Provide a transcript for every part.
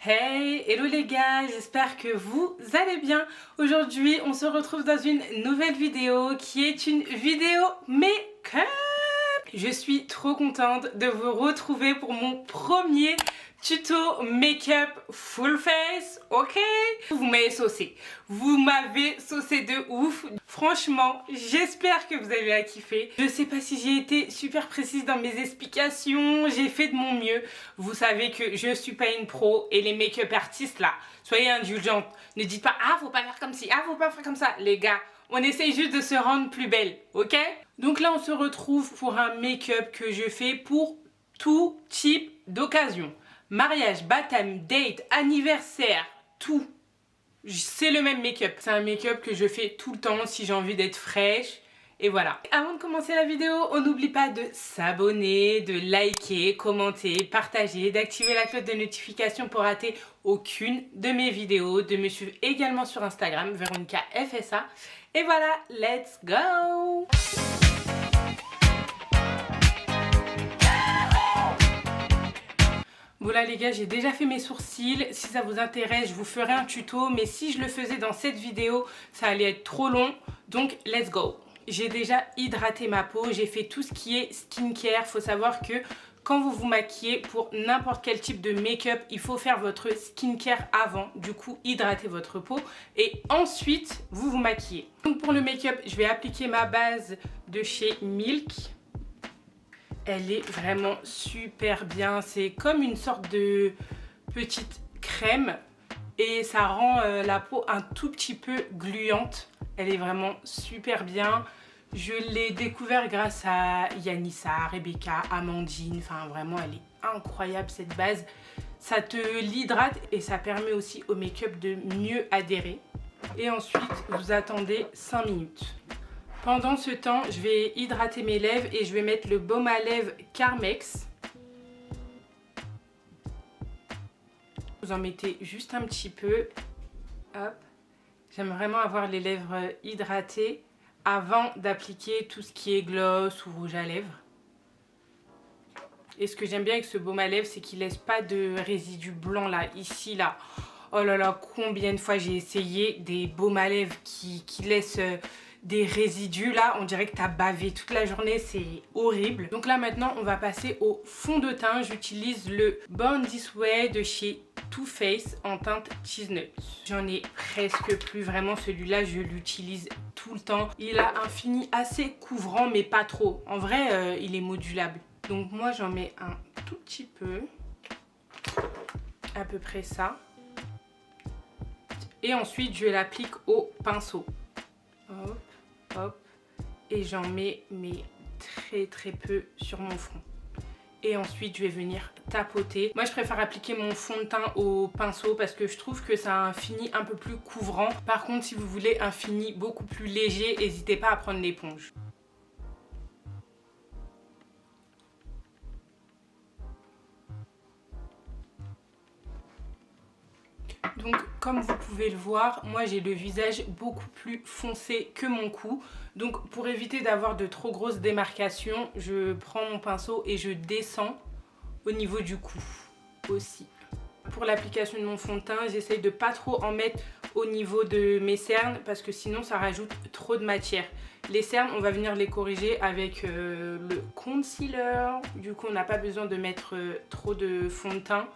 Hey, hello les gars, j'espère que vous allez bien. Aujourd'hui, on se retrouve dans une nouvelle vidéo qui est une vidéo make-up. Je suis trop contente de vous retrouver pour mon premier tuto make-up full face, ok? Vous m'avez saucé, de ouf. Franchement, j'espère que vous avez kiffé. Je sais pas si j'ai été super précise dans mes explications, j'ai fait de mon mieux. Vous savez que je suis pas une pro et les make-up artistes là, soyez indulgentes. Ne dites pas ah faut pas faire comme ci, ah faut pas faire comme ça. Les gars, on essaye juste de se rendre plus belle, ok? Donc là on se retrouve pour un make-up que je fais pour tout type d'occasion. Mariage, baptême, date, anniversaire, tout. C'est le même make-up. C'est un make-up que je fais tout le temps si j'ai envie d'être fraîche. Et voilà. Avant de commencer la vidéo, on n'oublie pas de s'abonner, de liker, commenter, partager, d'activer la cloche de notification pour rater aucune de mes vidéos, de me suivre également sur Instagram, Veronica FSA. Et voilà, let's go! Voilà les gars, j'ai déjà fait mes sourcils. Si ça vous intéresse, je vous ferai un tuto. Mais si je le faisais dans cette vidéo, ça allait être trop long. Donc, let's go. J'ai déjà hydraté ma peau. J'ai fait tout ce qui est skincare. Il faut savoir que quand vous vous maquillez pour n'importe quel type de make-up, il faut faire votre skincare avant. Du coup, hydratez votre peau. Et ensuite, vous vous maquillez. Donc pour le make-up, je vais appliquer ma base de chez Milk. Elle est vraiment super bien. C'est comme une sorte de petite crème et ça rend la peau un tout petit peu gluante. Elle est vraiment super bien. Je l'ai découvert grâce à Yanissa, Rebecca, Amandine. Enfin vraiment, elle est incroyable cette base. Ça te l'hydrate et ça permet aussi au make-up de mieux adhérer. Et ensuite, vous attendez 5 minutes. Pendant ce temps, je vais hydrater mes lèvres et je vais mettre le baume à lèvres Carmex. Vous en mettez juste un petit peu. Hop. J'aime vraiment avoir les lèvres hydratées avant d'appliquer tout ce qui est gloss ou rouge à lèvres. Et ce que j'aime bien avec ce baume à lèvres, c'est qu'il laisse pas de résidus blancs là, ici, là. Oh là là, combien de fois j'ai essayé des baumes à lèvres qui laissent... des résidus là, on dirait que t'as bavé toute la journée, c'est horrible. Donc là maintenant on va passer au fond de teint. J'utilise le Born This Way de chez Too Faced en teinte Cheese Nuts. J'en ai presque plus, vraiment celui-là je l'utilise tout le temps. Il a un fini assez couvrant mais pas trop. En vrai il est modulable. Donc moi j'en mets un tout petit peu, à peu près ça. Et ensuite je l'applique au pinceau. Hop. Hop, et j'en mets mais très peu sur mon front. Et ensuite je vais venir tapoter. Moi je préfère appliquer mon fond de teint au pinceau parce que je trouve que ça a un fini un peu plus couvrant. Par contre si vous voulez un fini beaucoup plus léger, n'hésitez pas à prendre l'éponge. Donc comme vous pouvez le voir, moi j'ai le visage beaucoup plus foncé que mon cou. Donc pour éviter d'avoir de trop grosses démarcations, je prends mon pinceau et je descends au niveau du cou aussi. Pour l'application de mon fond de teint, j'essaye de pas trop en mettre au niveau de mes cernes parce que sinon ça rajoute trop de matière. Les cernes, on va venir les corriger avec le concealer. Du coup on n'a pas besoin de mettre trop de fond de teint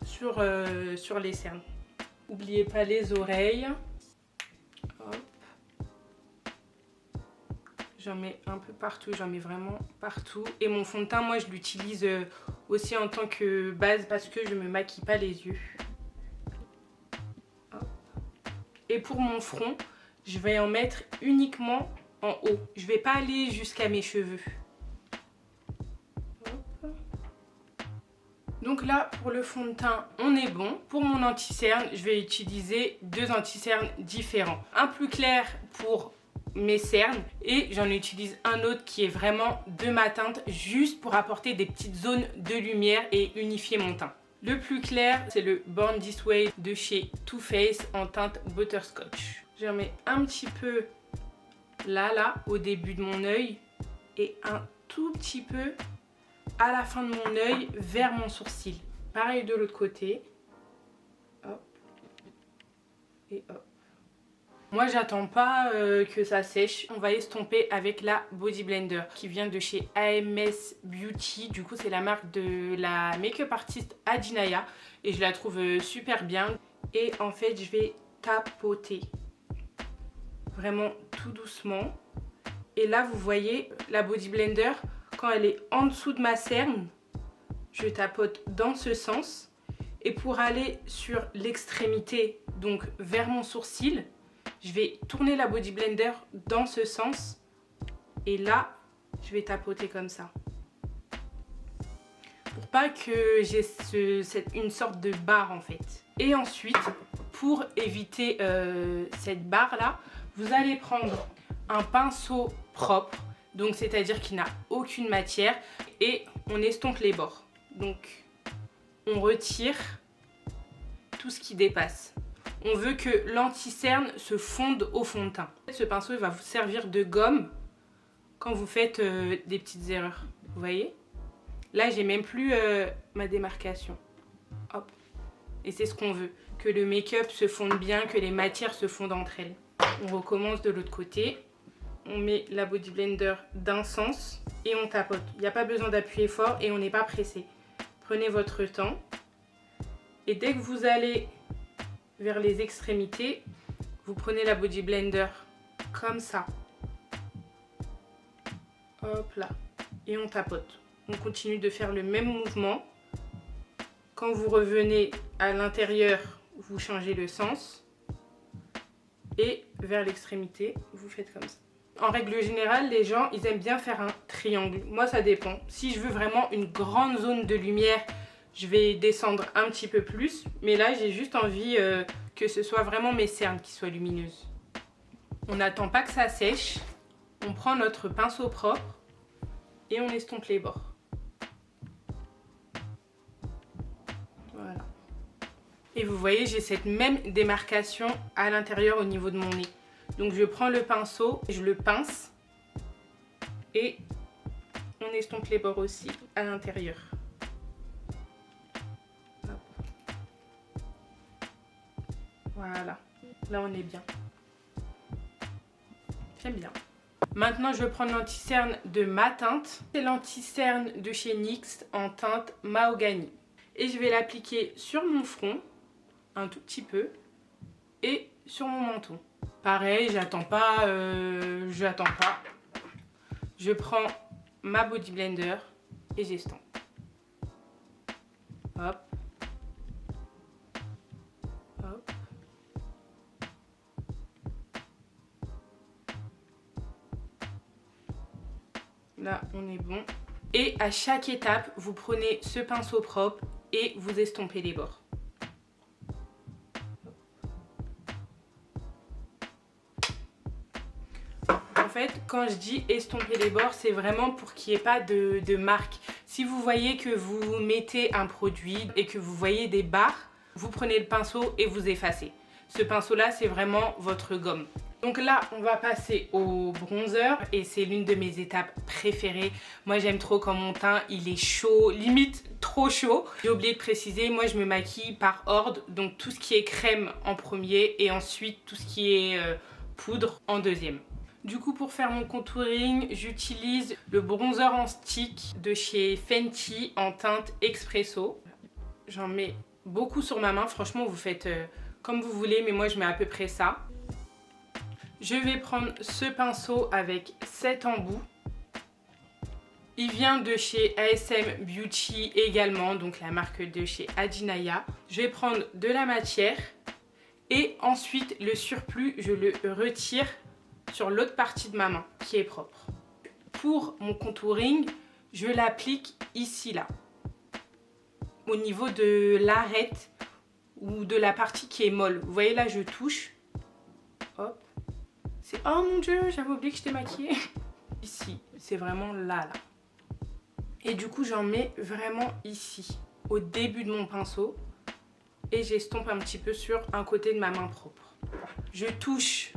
sur les cernes. N'oubliez pas les oreilles. Hop. J'en mets un peu partout, j'en mets vraiment partout. Et mon fond de teint, moi je l'utilise aussi en tant que base parce que je me maquille pas les yeux. Hop. Et pour mon front, je vais en mettre uniquement en haut. Je vais pas aller jusqu'à mes cheveux. Donc là, pour le fond de teint, on est bon. Pour mon anti-cerne, je vais utiliser deux anti-cernes différents. Un plus clair pour mes cernes et j'en utilise un autre qui est vraiment de ma teinte juste pour apporter des petites zones de lumière et unifier mon teint. Le plus clair, c'est le Born This Way de chez Too Faced en teinte Butterscotch. J'en mets un petit peu là, au début de mon œil et un tout petit peu à la fin de mon œil vers mon sourcil. pareil de l'autre côté. Hop. Et hop. Moi j'attends pas que ça sèche. On va estomper avec la Body Blender qui vient de chez AMS Beauty. Du coup c'est la marque de la make-up artiste Adinaya. Et je la trouve super bien. Et en fait je vais tapoter. Vraiment tout doucement. Et là vous voyez la Body Blender, quand elle est en dessous de ma cerne, je tapote dans ce sens. Et pour aller sur l'extrémité, donc vers mon sourcil, je vais tourner la Body Blender dans ce sens. Et là, je vais tapoter comme ça. Pour pas que j'ai une sorte de barre en fait. Et ensuite, pour éviter cette barre là, vous allez prendre un pinceau propre. Donc c'est-à-dire qu'il n'a aucune matière. Et on estompe les bords. Donc on retire tout ce qui dépasse. On veut que l'anti-cerne se fonde au fond de teint. Ce pinceau il va vous servir de gomme quand vous faites des petites erreurs. Vous voyez? Là, j'ai même plus ma démarcation. Hop. Et c'est ce qu'on veut. Que le make-up se fonde bien, que les matières se fondent entre elles. On recommence de l'autre côté. On met la Body Blender d'un sens et on tapote. Il n'y a pas besoin d'appuyer fort et on n'est pas pressé. Prenez votre temps. Et dès que vous allez vers les extrémités, vous prenez la Body Blender comme ça. Hop là. Et on tapote. On continue de faire le même mouvement. Quand vous revenez à l'intérieur, vous changez le sens. Et vers l'extrémité, vous faites comme ça. En règle générale, les gens, ils aiment bien faire un triangle. Moi, ça dépend. Si je veux vraiment une grande zone de lumière, je vais descendre un petit peu plus. Mais là, j'ai juste envie que ce soit vraiment mes cernes qui soient lumineuses. On n'attend pas que ça sèche. On prend notre pinceau propre et on estompe les bords. Voilà. Et vous voyez, j'ai cette même démarcation à l'intérieur au niveau de mon nez. Donc je prends le pinceau, je le pince et on estompe les bords aussi à l'intérieur. Voilà, là on est bien. J'aime bien. Maintenant je vais prendre l'anti-cerne de ma teinte. C'est l'anti-cerne de chez NYX en teinte Mahogany. Et je vais l'appliquer sur mon front, un tout petit peu, et sur mon menton. Pareil, j'attends pas. Je prends ma Body Blender et j'estompe. Hop. Hop. Là, on est bon. Et à chaque étape, vous prenez ce pinceau propre et vous estompez les bords. En fait, quand je dis estomper les bords, c'est vraiment pour qu'il n'y ait pas de marque. Si vous voyez que vous mettez un produit et que vous voyez des barres, vous prenez le pinceau et vous effacez. Ce pinceau-là, c'est vraiment votre gomme. Donc là, on va passer au bronzer et c'est l'une de mes étapes préférées. Moi, j'aime trop quand mon teint, il est chaud, limite trop chaud. J'ai oublié de préciser, moi, je me maquille par ordre. Donc tout ce qui est crème en premier et ensuite tout ce qui est poudre en deuxième. Du coup, pour faire mon contouring, j'utilise le bronzer en stick de chez Fenty en teinte Espresso. J'en mets beaucoup sur ma main. Franchement, vous faites comme vous voulez, mais moi, je mets à peu près ça. Je vais prendre ce pinceau avec 7 embouts. Il vient de chez ASM Beauty également, donc la marque de chez Adinaya. Je vais prendre de la matière et ensuite le surplus, je le retire sur l'autre partie de ma main qui est propre. Pour mon contouring, je l'applique ici, là, au niveau de l'arête ou de la partie qui est molle. Vous voyez là, je touche. Hop. C'est... Oh mon dieu, j'avais oublié que j'étais maquillée. Ici, c'est vraiment là. Et du coup, j'en mets vraiment ici, au début de mon pinceau. Et j'estompe un petit peu sur un côté de ma main propre. Je touche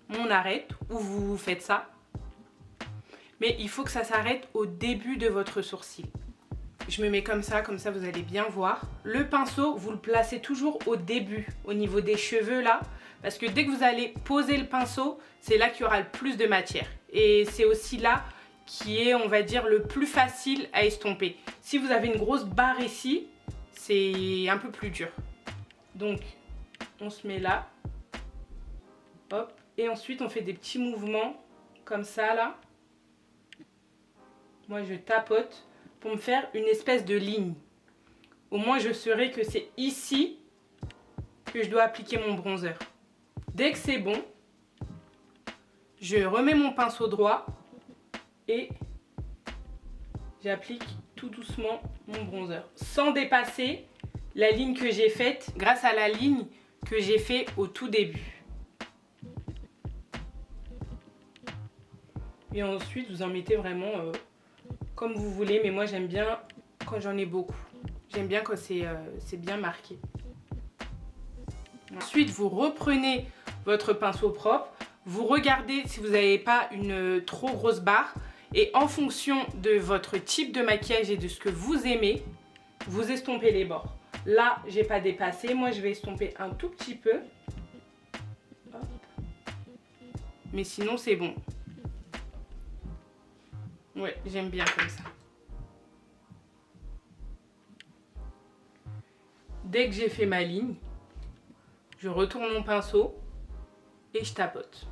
mon arête, où vous faites ça. Mais il faut que ça s'arrête au début de votre sourcil. je me mets comme ça vous allez bien voir. Le pinceau, vous le placez toujours au début, au niveau des cheveux là, parce que dès que vous allez poser le pinceau, c'est là qu'il y aura le plus de matière. Et c'est aussi là qui est, on va dire, le plus facile à estomper. Si vous avez une grosse barre ici, c'est un peu plus dur. Donc, on se met là. Hop. Et ensuite, on fait des petits mouvements comme ça là. Moi, je tapote pour me faire une espèce de ligne. Au moins, je saurai que c'est ici que je dois appliquer mon bronzer. Dès que c'est bon, je remets mon pinceau droit et j'applique tout doucement mon bronzer. Sans dépasser la ligne que j'ai faite grâce à la ligne que j'ai fait au tout début. Et ensuite, vous en mettez vraiment comme vous voulez, mais moi j'aime bien quand j'en ai beaucoup. J'aime bien quand c'est bien marqué. Ensuite, vous reprenez votre pinceau propre, vous regardez si vous n'avez pas une trop grosse barre et en fonction de votre type de maquillage et de ce que vous aimez, vous estompez les bords. Là, j'ai pas dépassé, moi je vais estomper un tout petit peu. Hop. Mais sinon c'est bon. Ouais, j'aime bien comme ça. Dès que j'ai fait ma ligne, je retourne mon pinceau et je tapote.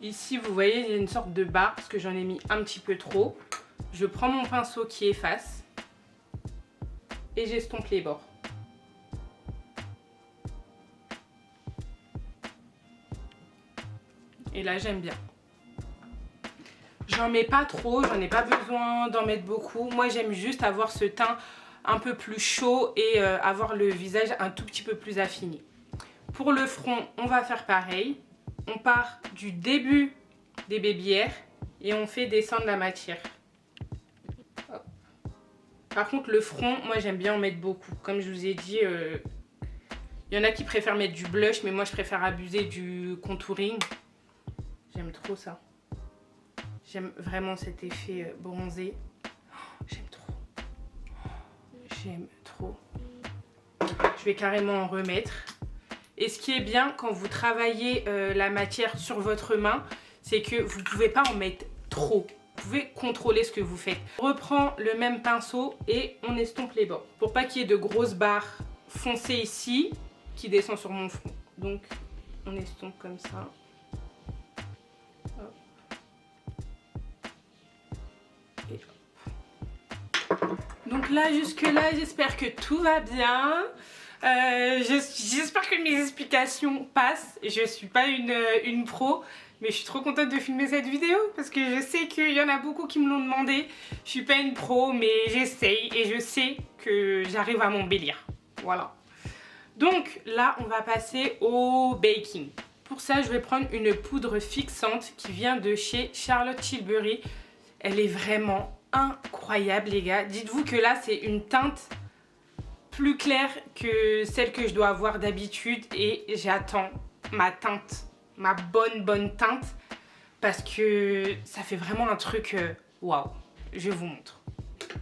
Ici, vous voyez, il y a une sorte de barre parce que j'en ai mis un petit peu trop. Je prends mon pinceau qui efface et j'estompe les bords. Et là, j'aime bien. J'en mets pas trop, j'en ai pas besoin d'en mettre beaucoup. Moi, j'aime juste avoir ce teint un peu plus chaud et avoir le visage un tout petit peu plus affiné. Pour le front, on va faire pareil. On part du début des baby hairs et on fait descendre la matière. Hop. Par contre, le front, moi, j'aime bien en mettre beaucoup. Comme je vous ai dit, y en a qui préfèrent mettre du blush, mais moi, je préfère abuser du contouring. J'aime trop ça. J'aime vraiment cet effet bronzé. Oh, j'aime trop. J'aime trop. Je vais carrément en remettre. Et ce qui est bien quand vous travaillez la matière sur votre main, c'est que vous ne pouvez pas en mettre trop. Vous pouvez contrôler ce que vous faites. On reprend le même pinceau et on estompe les bords. Pour pas qu'il y ait de grosses barres foncées ici qui descendent sur mon front. Donc on estompe comme ça. Donc là, jusque-là, j'espère que tout va bien. J'espère que mes explications passent. Je ne suis pas une pro, mais je suis trop contente de filmer cette vidéo parce que je sais qu'il y en a beaucoup qui me l'ont demandé. Je ne suis pas une pro, mais j'essaye et je sais que j'arrive à m'embellir. Voilà. Donc là, on va passer au baking. Pour ça, je vais prendre une poudre fixante qui vient de chez Charlotte Tilbury. Elle est vraiment incroyable, les gars. Dites-vous que là, c'est une teinte plus claire que celle que je dois avoir d'habitude et j'attends ma teinte, ma bonne teinte parce que ça fait vraiment un truc waouh. Je vous montre.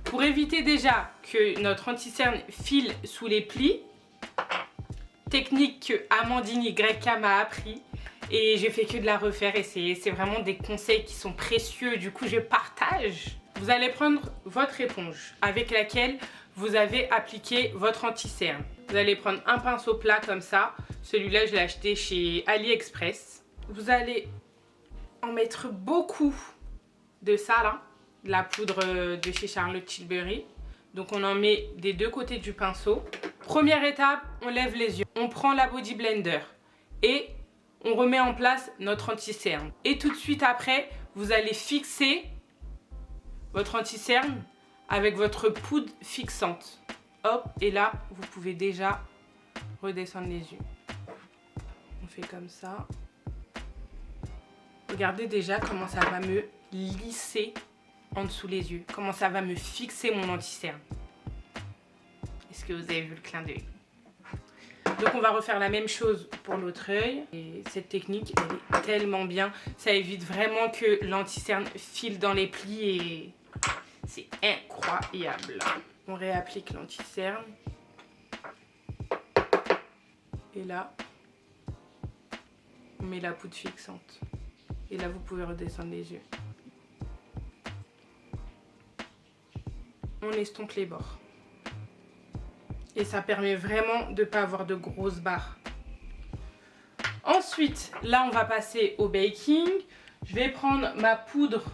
Pour éviter déjà que notre anti-cerne file sous les plis, technique que Amandine YK m'a appris et je fais que de la refaire et c'est vraiment des conseils qui sont précieux, du coup je partage. Vous allez prendre votre éponge avec laquelle vous avez appliqué votre anti-cerne. Vous allez prendre un pinceau plat comme ça. Celui-là, je l'ai acheté chez AliExpress. Vous allez en mettre beaucoup de ça là, de la poudre de chez Charlotte Tilbury. Donc on en met des deux côtés du pinceau. Première étape, on lève les yeux. On prend la Body Blender et on remet en place notre anti-cerne. Et tout de suite après, vous allez fixer votre anti-cerne avec votre poudre fixante. Hop, et là, vous pouvez déjà redescendre les yeux. On fait comme ça. Regardez déjà comment ça va me lisser en dessous les yeux. Comment ça va me fixer mon anti-cerne. Est-ce que vous avez vu le clin d'œil? Donc on va refaire la même chose pour l'autre œil. Et cette technique, elle est tellement bien. Ça évite vraiment que l'anti-cerne file dans les plis et c'est incroyable. On réapplique l'anti-cerne. Et là, on met la poudre fixante. Et là, vous pouvez redescendre les yeux. On estompe les bords. Et ça permet vraiment de ne pas avoir de grosses barres. Ensuite, là, on va passer au baking. Je vais prendre ma poudre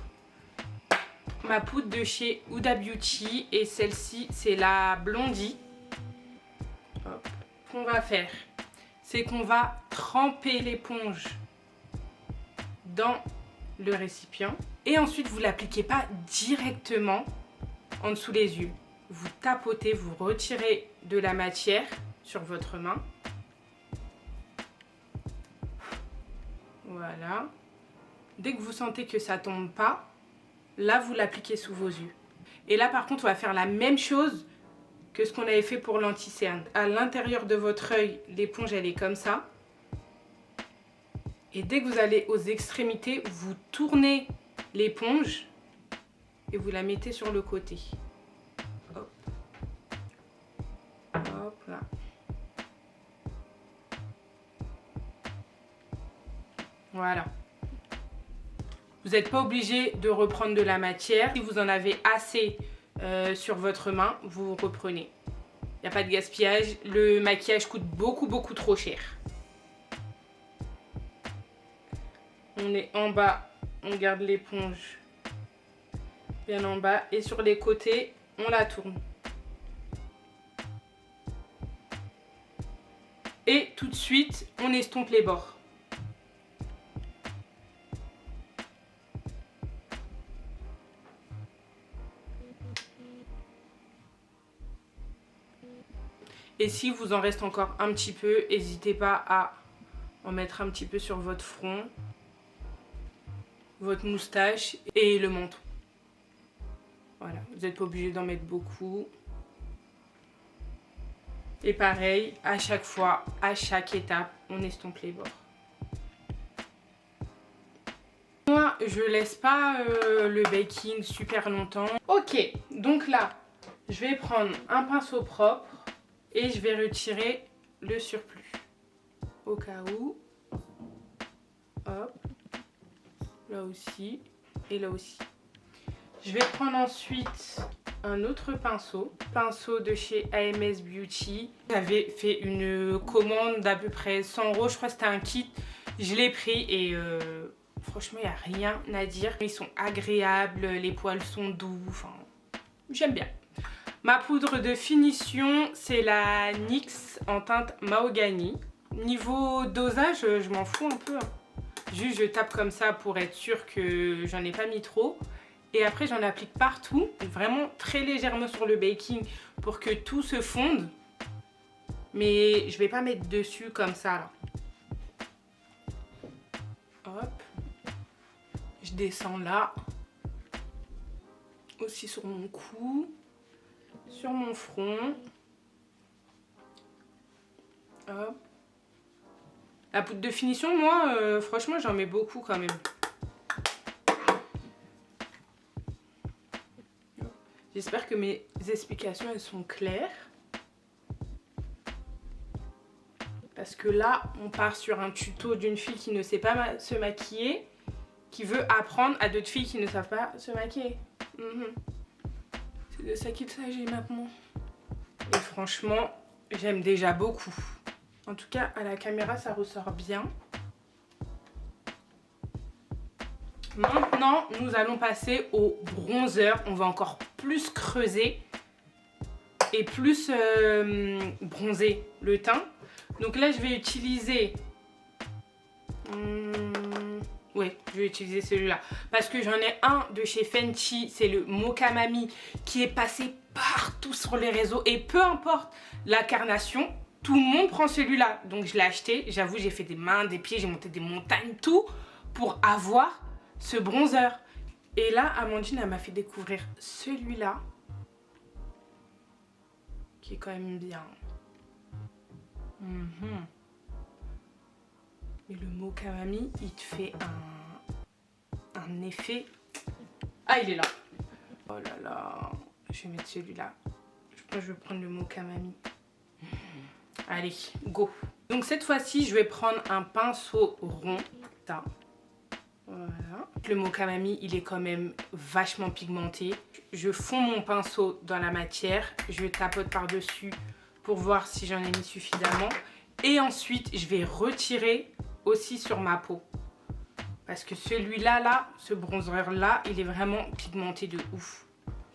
de chez Huda Beauty. Et celle-ci, c'est la Blondie. Hop. Ce qu'on va faire, c'est qu'on va tremper l'éponge dans le récipient. Et ensuite, vous ne l'appliquez pas directement en dessous des yeux. Vous tapotez, vous retirez de la matière sur votre main. Voilà. Dès que vous sentez que ça ne tombe pas, là, vous l'appliquez sous vos yeux. Et là, par contre, on va faire la même chose que ce qu'on avait fait pour l'anti-cerne. À l'intérieur de votre œil, l'éponge, elle est comme ça. Et dès que vous allez aux extrémités, vous tournez l'éponge et vous la mettez sur le côté. Hop. Hop là. Voilà. Vous n'êtes pas obligé de reprendre de la matière. Si vous en avez assez sur votre main, vous reprenez. Il n'y a pas de gaspillage. Le maquillage coûte beaucoup trop cher. On est en bas, on garde l'éponge bien en bas. Et sur les côtés, on la tourne. Et tout de suite, on estompe les bords. Et si vous en reste encore un petit peu, n'hésitez pas à en mettre un petit peu sur votre front, votre moustache et le menton. Voilà, vous n'êtes pas obligé d'en mettre beaucoup. Et pareil, à chaque fois, à chaque étape, on estompe les bords. Moi, je laisse pas le baking super longtemps. Ok, donc là, je vais prendre un pinceau propre et je vais retirer le surplus. Au cas où. Hop. Là aussi et là aussi. Je vais prendre ensuite un autre pinceau de chez AMS Beauty. J'avais fait une commande d'à peu près 100 €, je crois que c'était un kit. Je l'ai pris et franchement il n'y a rien à dire. Ils sont agréables, les poils sont doux, enfin j'aime bien. Ma poudre de finition, c'est la NYX en teinte mahogany. Niveau dosage, je m'en fous un peu. Juste je tape comme ça pour être sûre que j'en ai pas mis trop. Et après j'en applique partout, vraiment très légèrement sur le baking pour que tout se fonde. Mais je vais pas mettre dessus comme ça là. Hop. Je descends là. Aussi sur mon cou. Sur mon front. Hop. La poudre de finition, moi, franchement, j'en mets beaucoup quand même. J'espère que mes explications, elles sont claires. Parce que là, on part sur un tuto d'une fille qui ne sait pas se maquiller, qui veut apprendre à d'autres filles qui ne savent pas se maquiller. C'est de ça qu'il s'agit maintenant. Et franchement, j'aime déjà beaucoup. En tout cas, à la caméra, ça ressort bien. Maintenant, nous allons passer au bronzer. On va encore plus creuser et plus bronzer le teint. Donc là, je vais utiliser... Oui, je vais utiliser celui-là. Parce que j'en ai un de chez Fenty, c'est le Mocha Mami, qui est passé partout sur les réseaux. Et peu importe la carnation, tout le monde prend celui-là. Donc je l'ai acheté. J'avoue, j'ai fait des mains, des pieds, j'ai monté des montagnes, tout pour avoir ce bronzer. Et là, Amandine, elle m'a fait découvrir celui-là, qui est quand même bien. Et le Moka-Mami, il te fait un effet... Ah, il est là. Oh là là. Je vais mettre celui-là. Je pense que je vais prendre le Moka-Mami. Allez, go. Donc cette fois-ci, je vais prendre un pinceau rond. Ça. Voilà. Le Moka-Mami, il est quand même vachement pigmenté. Je fonds mon pinceau dans la matière. Je tapote par-dessus pour voir si j'en ai mis suffisamment. Et ensuite, je vais retirer aussi sur ma peau. Parce que celui-là, ce bronzer-là, il est vraiment pigmenté de ouf.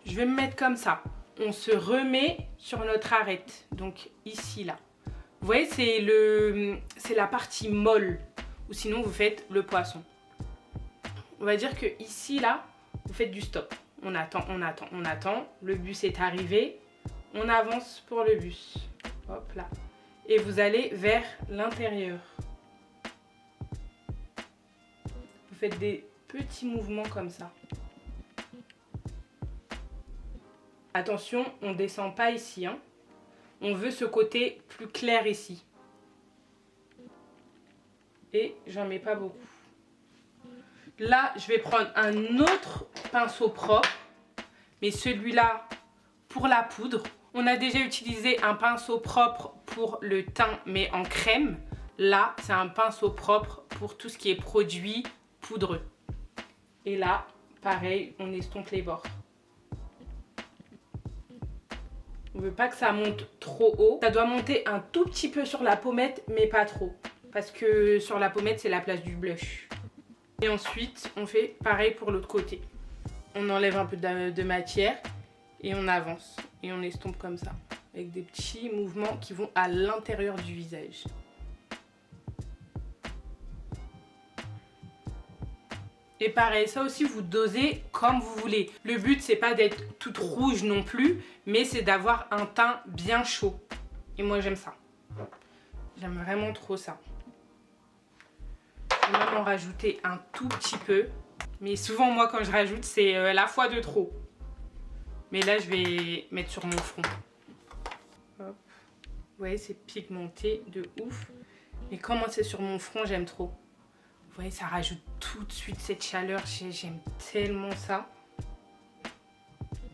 Je vais me mettre comme ça. On se remet sur notre arête. Donc ici, là. Vous voyez, c'est la partie molle. Ou sinon, vous faites le poisson. On va dire que ici, là, vous faites du stop. On attend, on attend, on attend. Le bus est arrivé. On avance pour le bus. Hop là. Et vous allez vers l'intérieur. Vous faites des petits mouvements comme ça. Attention, on ne descend pas ici. Hein. On veut ce côté plus clair ici. Et j'en mets pas beaucoup. Là, je vais prendre un autre pinceau propre. Mais celui-là, pour la poudre. On a déjà utilisé un pinceau propre pour le teint, mais en crème. Là, c'est un pinceau propre pour tout ce qui est produit poudreux. Et là, pareil, on estompe les bords. On ne veut pas que ça monte trop haut. Ça doit monter un tout petit peu sur la pommette, mais pas trop. Parce que sur la pommette, c'est la place du blush. Et ensuite, on fait pareil pour l'autre côté. On enlève un peu de matière et on avance. Et on estompe comme ça. Avec des petits mouvements qui vont à l'intérieur du visage. Et pareil, ça aussi vous dosez comme vous voulez. Le but c'est pas d'être toute rouge non plus, mais c'est d'avoir un teint bien chaud. Et moi j'aime ça. J'aime vraiment trop ça. Je vais même en rajouter un tout petit peu. Mais souvent moi quand je rajoute c'est la fois de trop. Mais là je vais mettre sur mon front. Hop. Vous voyez c'est pigmenté de ouf. Mais comment c'est sur mon front j'aime trop. Vous voyez, ça rajoute tout de suite cette chaleur. J'aime tellement ça.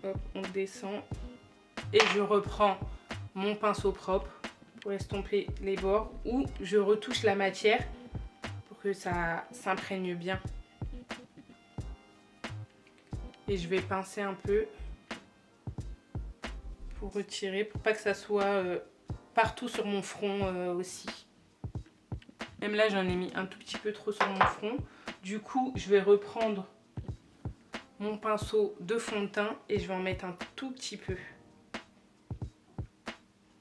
Hop, on descend. Et je reprends mon pinceau propre pour estomper les bords. Ou je retouche la matière pour que ça s'imprègne bien. Et je vais pincer un peu pour retirer, pour pas que ça soit partout sur mon front aussi. Même là, j'en ai mis un tout petit peu trop sur mon front. Du coup, je vais reprendre mon pinceau de fond de teint et je vais en mettre un tout petit peu.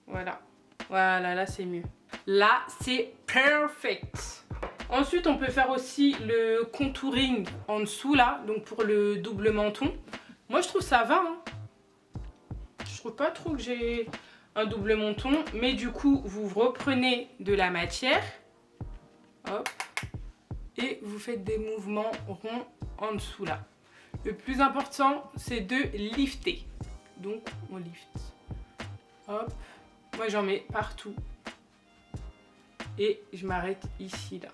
Voilà. Voilà, là, c'est mieux. Là, c'est perfect. Ensuite, on peut faire aussi le contouring en dessous, là. Donc, pour le double menton. Moi, je trouve ça va. Hein. Je trouve pas trop que j'ai un double menton. Mais du coup, vous reprenez de la matière. Hop, et vous faites des mouvements ronds en dessous là. Le plus important, c'est de lifter. Donc, on lift. Hop, moi j'en mets partout. Et je m'arrête ici là.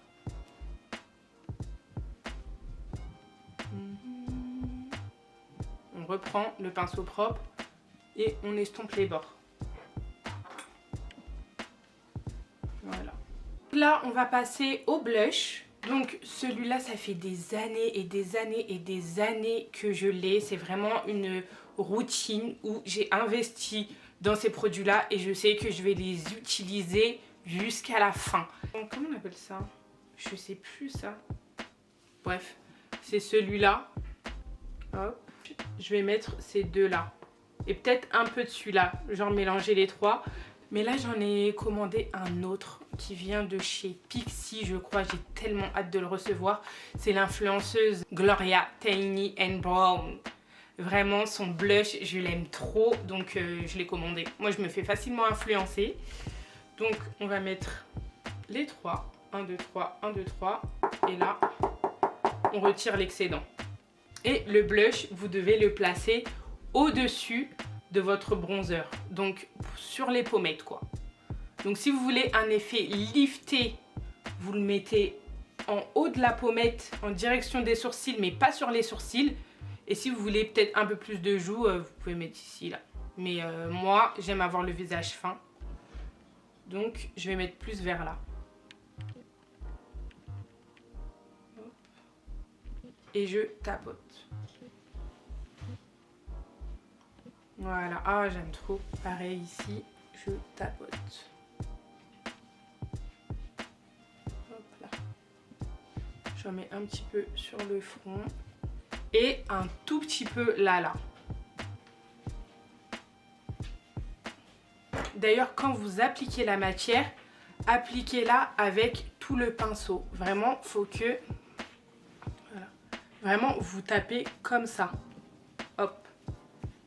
On reprend le pinceau propre et on estompe les bords. Voilà. Là, on va passer au blush. Donc, celui-là, ça fait des années et des années et des années que je l'ai. C'est vraiment une routine où j'ai investi dans ces produits-là et je sais que je vais les utiliser jusqu'à la fin. Donc, comment on appelle ça? Je sais plus ça. Bref, c'est celui-là. Hop. Je vais mettre ces deux-là. Et peut-être un peu de celui-là. Genre mélanger les trois. Mais là, j'en ai commandé un autre qui vient de chez Pixi, je crois. J'ai tellement hâte de le recevoir. C'est l'influenceuse Gloria Tiny and Brown. Vraiment, son blush, je l'aime trop. Donc, je l'ai commandé. Moi, je me fais facilement influencer. Donc, on va mettre les trois. 1, 2, 3, 1, 2, 3. Et là, on retire l'excédent. Et le blush, vous devez le placer au-dessus de votre bronzer, donc sur les pommettes quoi. Donc si vous voulez un effet lifté, vous le mettez en haut de la pommette en direction des sourcils, mais pas sur les sourcils. Et si vous voulez peut-être un peu plus de joues, vous pouvez mettre ici, là. Mais moi, j'aime avoir le visage fin. Donc, je vais mettre plus vers là. Hop. Et je tapote. Voilà. Ah, j'aime trop. Pareil ici, je tapote. Hop là. J'en mets un petit peu sur le front. Et un tout petit peu là. D'ailleurs, quand vous appliquez la matière, appliquez-la avec tout le pinceau. Vraiment, faut que... Voilà. Vraiment, vous tapez comme ça. Hop.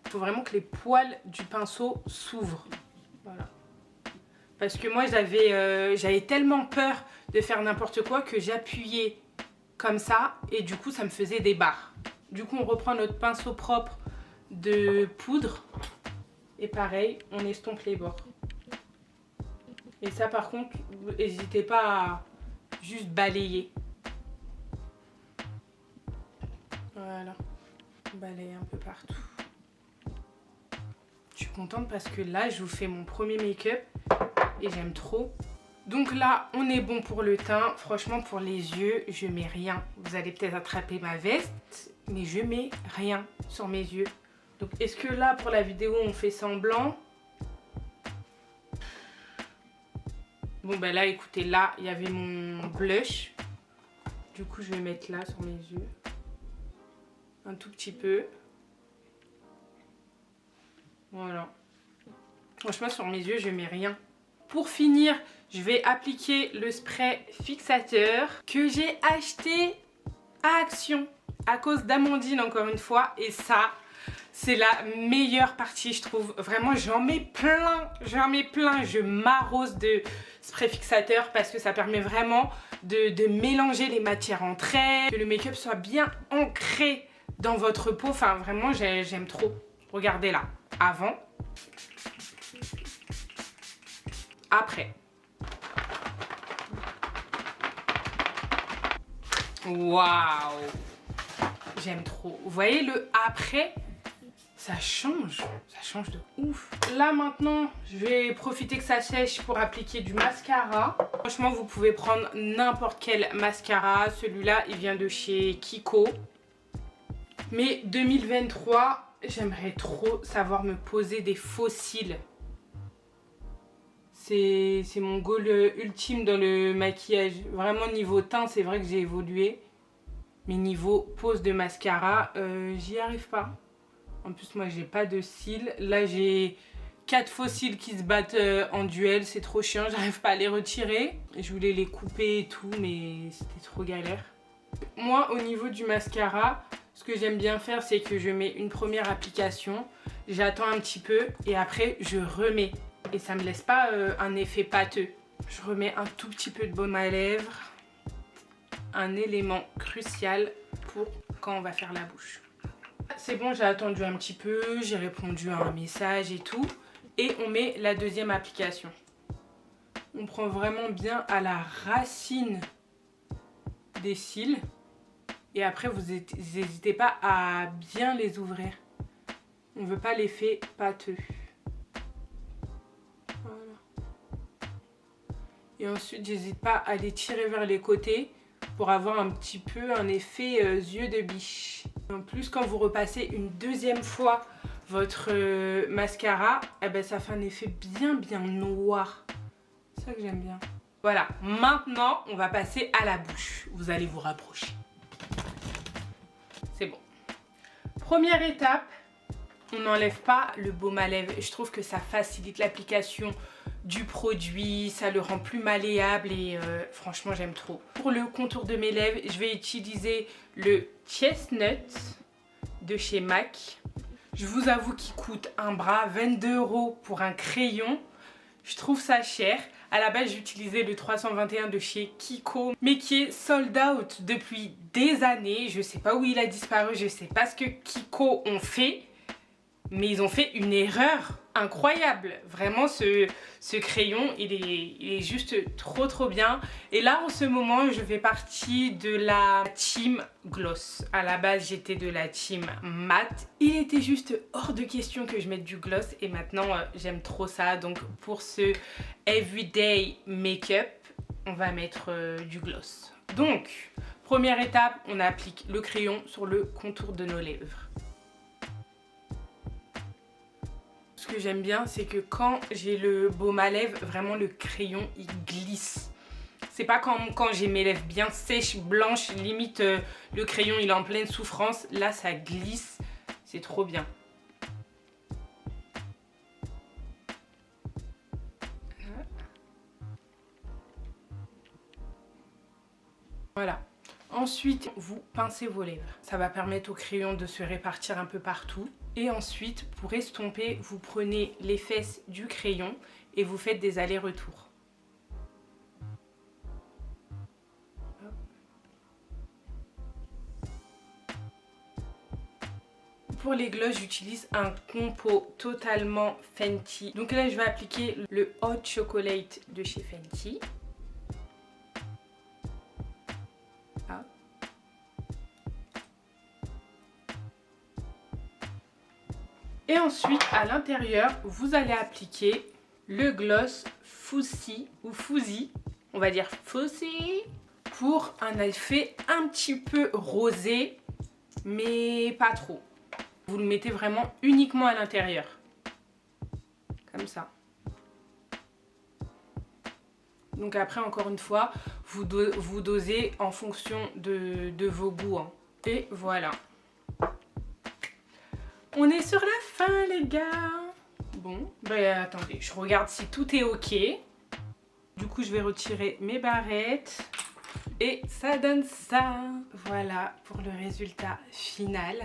Il faut vraiment que les poils du pinceau s'ouvrent. Voilà. Parce que moi, j'avais tellement peur de faire n'importe quoi que j'appuyais comme ça. Et du coup, ça me faisait des barres. Du coup, on reprend notre pinceau propre de poudre. Et pareil, on estompe les bords. Et ça, par contre, n'hésitez pas à juste balayer. Voilà. Balayer un peu partout. Je suis contente parce que là, je vous fais mon premier make-up. Et j'aime trop. Donc là, on est bon pour le teint. Franchement, pour les yeux, je mets rien. Vous allez peut-être attraper ma veste. Mais je mets rien sur mes yeux. Donc, est-ce que là, pour la vidéo, on fait semblant? Bon, ben là, écoutez, là, il y avait mon blush. Du coup, je vais mettre là, sur mes yeux. Un tout petit peu. Voilà. Franchement, sur mes yeux, je mets rien. Pour finir, je vais appliquer le spray fixateur que j'ai acheté à Action. À cause d'Amandine, encore une fois. Et ça... c'est la meilleure partie, je trouve. Vraiment, j'en mets plein. Je m'arrose de spray fixateur parce que ça permet vraiment de mélanger les matières entre elles. Que le make-up soit bien ancré dans votre peau. Enfin, vraiment, j'aime trop. Regardez là. Avant. Après. Waouh! J'aime trop. Vous voyez le après? Ça change de ouf. Là maintenant, je vais profiter que ça sèche pour appliquer du mascara. Franchement, vous pouvez prendre n'importe quel mascara. Celui-là, il vient de chez Kiko. Mais 2023, j'aimerais trop savoir me poser des faux cils. C'est mon goal ultime dans le maquillage. Vraiment, niveau teint, c'est vrai que j'ai évolué. Mais niveau pose de mascara, j'y arrive pas. En plus, moi, j'ai pas de cils. Là, j'ai 4 faux cils qui se battent en duel. C'est trop chiant. J'arrive pas à les retirer. Je voulais les couper et tout, mais c'était trop galère. Moi, au niveau du mascara, ce que j'aime bien faire, c'est que je mets une première application. J'attends un petit peu et après, je remets. Et ça me laisse pas un effet pâteux. Je remets un tout petit peu de baume à lèvres. Un élément crucial pour quand on va faire la bouche. C'est bon, j'ai attendu un petit peu, j'ai répondu à un message et tout. Et on met la deuxième application. On prend vraiment bien à la racine des cils. Et après, vous n'hésitez pas à bien les ouvrir. On ne veut pas l'effet pâteux. Voilà. Et ensuite, j'hésite pas à les tirer vers les côtés pour avoir un petit peu un effet yeux de biche. En plus, quand vous repassez une deuxième fois votre mascara, eh ben, ça fait un effet bien noir. C'est ça que j'aime bien. Voilà, maintenant, on va passer à la bouche. Vous allez vous rapprocher. C'est bon. Première étape, on n'enlève pas le baume à lèvres. Je trouve que ça facilite l'application du produit, ça le rend plus malléable et franchement j'aime trop. Pour le contour de mes lèvres, je vais utiliser le Chestnut de chez MAC. Je vous avoue qu'il coûte un bras, 22 € pour un crayon. Je trouve ça cher. À la base, j'utilisais le 321 de chez Kiko, mais qui est sold out depuis des années. Je sais pas où il a disparu, je sais pas ce que Kiko ont fait, mais ils ont fait une erreur. incroyable. Vraiment, ce crayon, il est juste trop bien. Et là, en ce moment, je fais partie de la team gloss. À la base, j'étais de la team mat. Il était juste hors de question que je mette du gloss. Et maintenant, j'aime trop ça. Donc, pour ce everyday make-up, on va mettre du gloss. Donc, première étape, on applique le crayon sur le contour de nos lèvres. Ce que j'aime bien, c'est que quand j'ai le baume à lèvres, vraiment le crayon, il glisse. C'est pas comme quand j'ai mes lèvres bien sèches, blanches, limite le crayon, il est en pleine souffrance. Là, ça glisse. C'est trop bien. Voilà. Ensuite, vous pincez vos lèvres. Ça va permettre au crayon de se répartir un peu partout. Et ensuite, pour estomper, vous prenez les fesses du crayon et vous faites des allers-retours. Pour les glosses, j'utilise un compo totalement Fenty. Donc là, je vais appliquer le Hot Chocolate de chez Fenty. Et ensuite, à l'intérieur, vous allez appliquer le gloss Fussy ou Fuzzy, on va dire Fussy, pour un effet un petit peu rosé, mais pas trop. Vous le mettez vraiment uniquement à l'intérieur, comme ça. Donc après, encore une fois, vous dosez en fonction de vos goûts. Hein. Et voilà. On est sur la fin, les gars. Bon, ben attendez, je regarde si tout est ok. Du coup, je vais retirer mes barrettes. Et ça donne ça. Voilà pour le résultat final.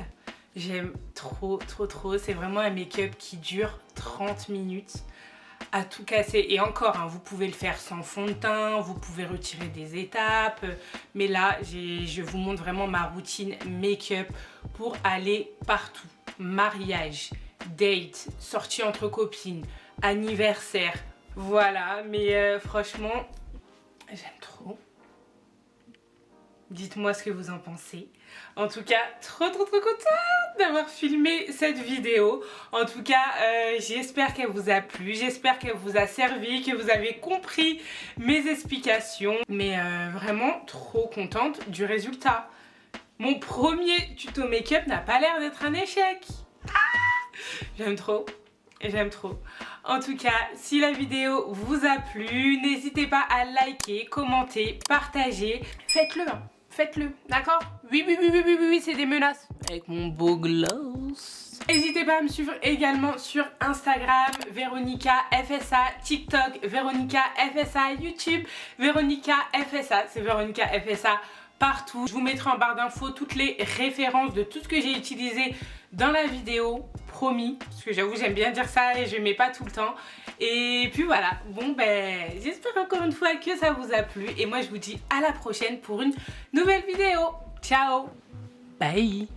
J'aime trop. C'est vraiment un make-up qui dure 30 minutes. À tout casser. Et encore, hein, vous pouvez le faire sans fond de teint, vous pouvez retirer des étapes. Mais là, je vous montre vraiment ma routine make-up pour aller partout. Mariage, date, sortie entre copines, anniversaire. Voilà, mais franchement, j'aime trop. Dites-moi ce que vous en pensez. En tout cas, trop contente d'avoir filmé cette vidéo. En tout cas, j'espère qu'elle vous a plu. J'espère qu'elle vous a servi, que vous avez compris mes explications. Mais vraiment trop contente du résultat. Mon premier tuto make-up n'a pas l'air d'être un échec. J'aime trop. J'aime trop. En tout cas, si la vidéo vous a plu, n'hésitez pas à liker, commenter, partager. Faites-le, hein. Faites-le, d'accord? Oui, c'est des menaces. Avec mon beau gloss. N'hésitez pas à me suivre également sur Instagram, Véronica FSA, TikTok, Véronica FSA, YouTube, Véronica FSA. C'est Véronica FSA partout. Je vous mettrai en barre d'infos toutes les références de tout ce que j'ai utilisé dans la vidéo, promis, parce que j'avoue j'aime bien dire ça et je ne mets pas tout le temps. Et puis voilà, bon ben j'espère encore une fois que ça vous a plu et moi je vous dis à la prochaine pour une nouvelle vidéo. Ciao, bye.